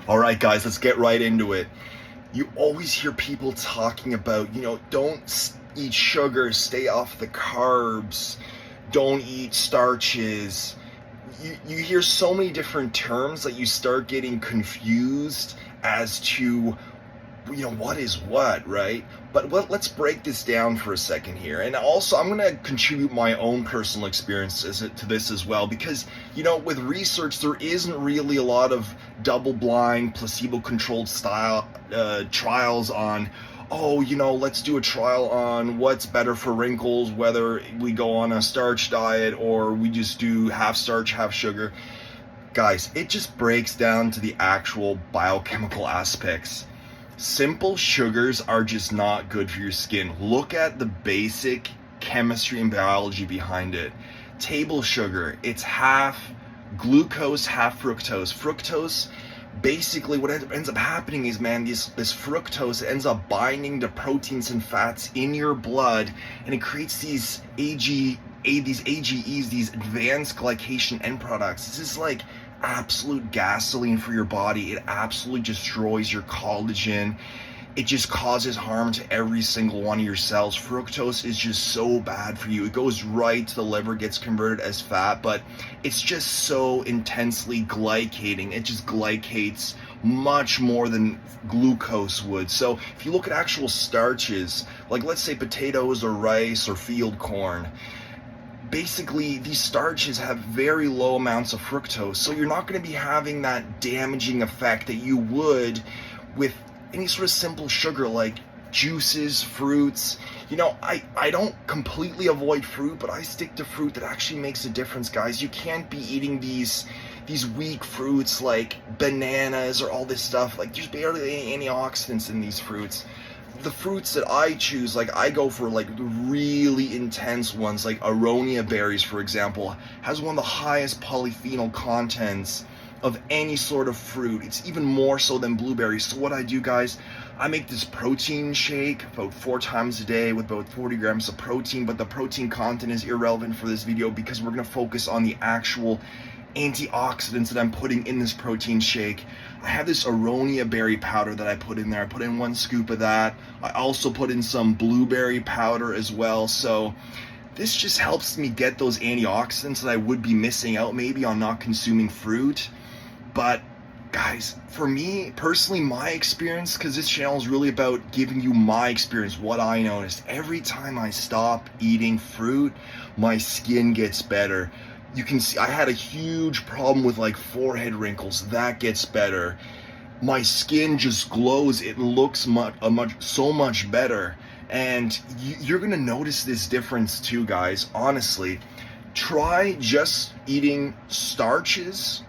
All right, guys, let's get right into it. You always hear people talking about, don't eat sugar, stay off the carbs, don't eat starches. You hear so many different terms that you start getting confused as to what is what, right? But let's break this down for a second here. And also, I'm going to contribute my own personal experiences to this as well, because, with research, there isn't really a lot of double-blind, placebo-controlled style trials on, let's do a trial on what's better for wrinkles, whether we go on a starch diet or we just do half starch, half sugar. Guys, it just breaks down to the actual biochemical aspects. Simple sugars are just not good for your skin. Look at the basic chemistry and biology behind it. Table sugar, it's half glucose, half fructose. Fructose, basically what ends up happening is, this fructose ends up binding to proteins and fats in your blood, and it creates these AGEs, these advanced glycation end products. This is like absolute gasoline for your body. It absolutely destroys your collagen. It just causes harm to every single one of your cells. Fructose is just so bad for you. It goes right to the liver, gets converted as fat, but it's just so intensely glycating. It just glycates much more than glucose would. So if you look at actual starches, like let's say potatoes or rice or field corn, basically these starches have very low amounts of fructose, so you're not going to be having that damaging effect that you would with any sort of simple sugar like juices, fruits. I don't completely avoid fruit, but I stick to fruit that actually makes a difference, guys. You can't be eating these weak fruits like bananas or all this stuff. Like, there's barely any antioxidants in these fruits. The fruits that I choose, like I go for like the really intense ones, like aronia berries, for example, has one of the highest polyphenol contents of any sort of fruit. It's even more so than blueberries. So what I do, guys, I make this protein shake about 4 times a day with about 40 grams of protein, but the protein content is irrelevant for this video because we're going to focus on the actual antioxidants that I'm putting in this protein shake. I have this aronia berry powder that I put in there. I put in 1 scoop of that. I also put in some blueberry powder as well. So this just helps me get those antioxidants that I would be missing out maybe on not consuming fruit. But guys, for me personally, my experience, because this channel is really about giving you my experience, what I noticed. Every time I stop eating fruit, my skin gets better. You can see I had a huge problem with like forehead wrinkles. That gets better. My skin just glows. It looks so much better. And you're gonna notice this difference too, guys. Honestly, try just eating starches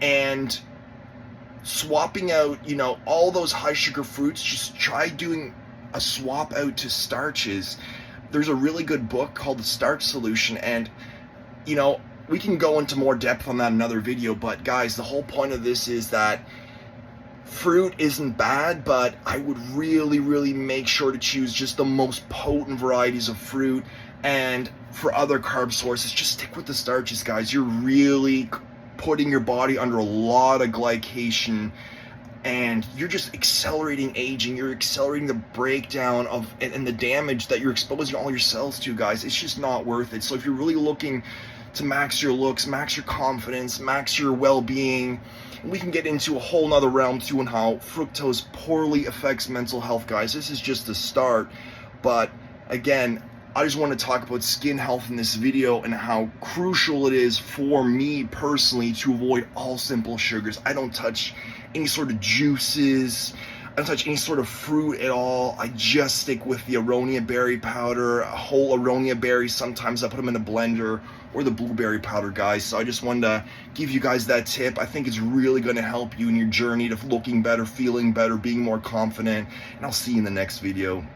and swapping out, all those high sugar fruits. Just try doing a swap out to starches. There's a really good book called The Starch Solution, and we can go into more depth on that in another video, but guys, the whole point of this is that fruit isn't bad, but I would really make sure to choose just the most potent varieties of fruit. And for other carb sources, just stick with the starches, guys. You're really putting your body under a lot of glycation, and you're just accelerating aging. You're accelerating the breakdown of and the damage that you're exposing all your cells to, guys. It's just not worth it. So if you're really looking to max your looks, max your confidence, max your well-being, we can get into a whole nother realm too on how fructose poorly affects mental health, guys. This is just the start. But again, I just want to talk about skin health in this video and how crucial it is for me personally to avoid all simple sugars. I don't touch any sort of juices. I don't touch any sort of fruit at all. I just stick with the aronia berry powder, a whole aronia berry. Sometimes I put them in a blender, or the blueberry powder, guys. So I just wanted to give you guys that tip. I think it's really going to help you in your journey to looking better, feeling better, being more confident. And I'll see you in the next video.